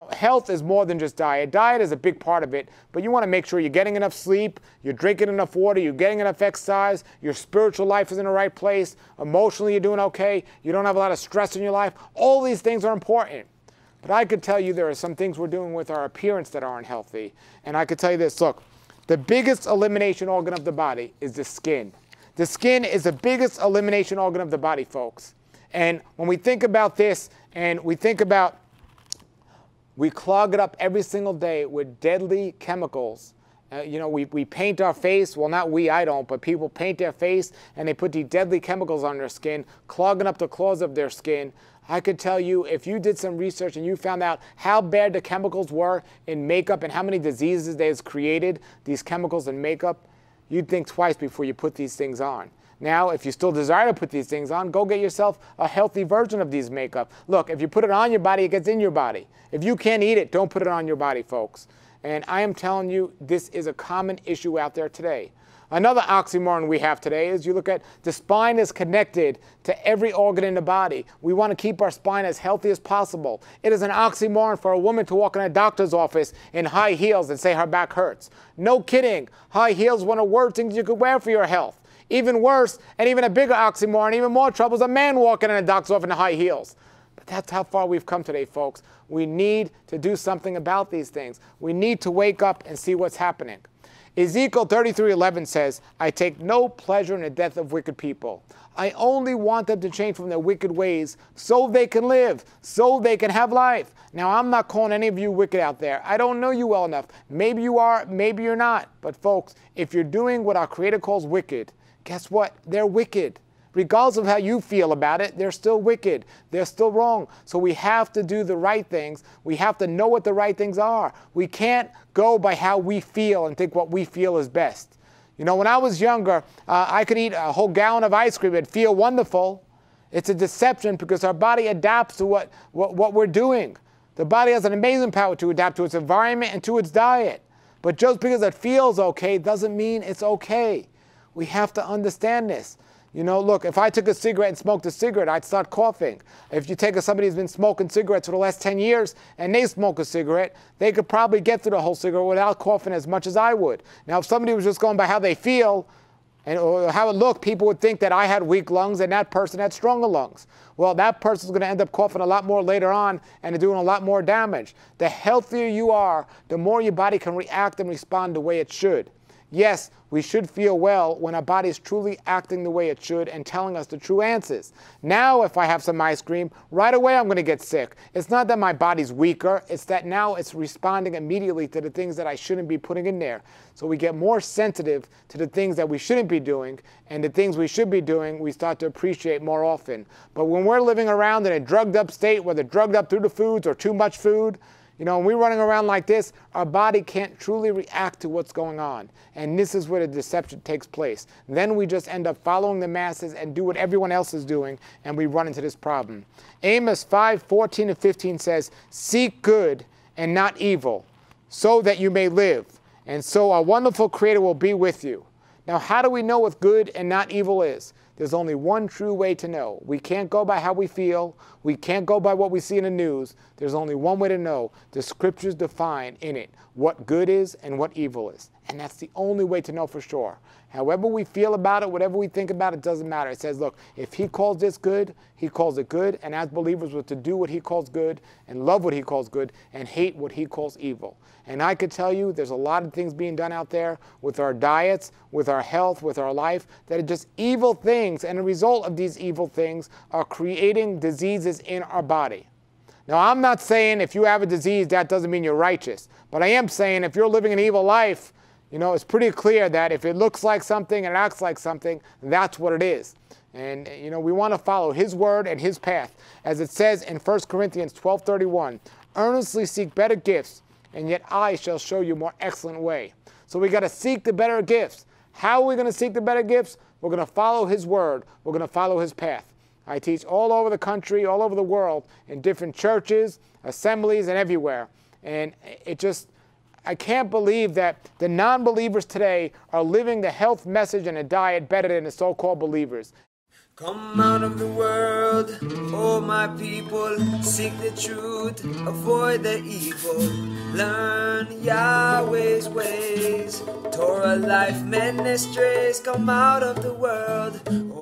Health is more than just diet. Diet is a big part of it, but you want to make sure you're getting enough sleep, you're drinking enough water, you're getting enough exercise, your spiritual life is in the right place, emotionally you're doing okay, you don't have a lot of stress in your life. All these things are important. But I could tell you there are some things we're doing with our appearance that aren't healthy. And I could tell you this, look, the biggest elimination organ of the body is the skin. The skin is the biggest elimination organ of the body, folks. And when we think about this and we think about we clog it up every single day with deadly chemicals. We paint our face. Well, not we, I don't, but people paint their face and they put these deadly chemicals on their skin, clogging up the claws of their skin. I could tell you, if you did some research and you found out how bad the chemicals were in makeup and how many diseases they has created, these chemicals in makeup, you'd think twice before you put these things on. Now, if you still desire to put these things on, go get yourself a healthy version of these makeup. Look, if you put it on your body, it gets in your body. If you can't eat it, don't put it on your body, folks. And I am telling you, this is a common issue out there today. Another oxymoron we have today is you look at the spine is connected to every organ in the body. We want to keep our spine as healthy as possible. It is an oxymoron for a woman to walk in a doctor's office in high heels and say her back hurts. No kidding. High heels is one of the worst things you could wear for your health. Even worse, and even a bigger oxymoron, even more trouble, is a man walking in a doctor's office in high heels. But that's how far we've come today, folks. We need to do something about these things. We need to wake up and see what's happening. Ezekiel 33:11 says, I take no pleasure in the death of wicked people. I only want them to change from their wicked ways so they can live, so they can have life. Now, I'm not calling any of you wicked out there. I don't know you well enough. Maybe you are, maybe you're not. But folks, if you're doing what our Creator calls wicked, guess what? They're wicked. Regardless of how you feel about it, they're still wicked. They're still wrong. So we have to do the right things. We have to know what the right things are. We can't go by how we feel and think what we feel is best. You know, when I was younger, I could eat a whole gallon of ice cream and feel wonderful. It's a deception because our body adapts to what we're doing. The body has an amazing power to adapt to its environment and to its diet. But just because it feels okay doesn't mean it's okay. We have to understand this. You know, look, if I took a cigarette and smoked a cigarette, I'd start coughing. If you take somebody who's been smoking cigarettes for the last 10 years and they smoke a cigarette, they could probably get through the whole cigarette without coughing as much as I would. Now, if somebody was just going by how they feel or how it looked, people would think that I had weak lungs and that person had stronger lungs. Well, that person's going to end up coughing a lot more later on and doing a lot more damage. The healthier you are, the more your body can react and respond the way it should. Yes, we should feel well when our body is truly acting the way it should and telling us the true answers. Now, if I have some ice cream, right away I'm going to get sick. It's not that my body's weaker. It's that now it's responding immediately to the things that I shouldn't be putting in there. So we get more sensitive to the things that we shouldn't be doing, and the things we should be doing, we start to appreciate more often. But when we're living around in a drugged up state, whether drugged up through the foods or too much food, you know, when we're running around like this, our body can't truly react to what's going on. And this is where the deception takes place. Then we just end up following the masses and do what everyone else is doing, and we run into this problem. Amos 5:14-15 says, seek good and not evil, so that you may live. And so our wonderful Creator will be with you. Now, how do we know what good and not evil is? There's only one true way to know. We can't go by how we feel. We can't go by what we see in the news. There's only one way to know. The scriptures define in it what good is and what evil is. And that's the only way to know for sure. However we feel about it, whatever we think about it, doesn't matter. It says, look, if he calls this good, he calls it good. And as believers, we're to do what he calls good and love what he calls good and hate what he calls evil. And I could tell you there's a lot of things being done out there with our diets, with our health, with our life, that are just evil things. And the result of these evil things are creating diseases in our body. Now, I'm not saying if you have a disease, that doesn't mean you're righteous. But I am saying if you're living an evil life, you know, it's pretty clear that if it looks like something and acts like something, that's what it is. And, you know, we want to follow his word and his path. As it says in 1 Corinthians 12:31, earnestly seek better gifts, and yet I shall show you a more excellent way. So we got to seek the better gifts. How are we going to seek the better gifts? We're going to follow his word. We're going to follow his path. I teach all over the country, all over the world, in different churches, assemblies, and everywhere. And I can't believe that the non-believers today are living the health message and a diet better than the so-called believers. Come out of the world, oh my people, seek the truth, avoid the evil, learn Yahweh's ways. Torah Life Ministries, come out of the world,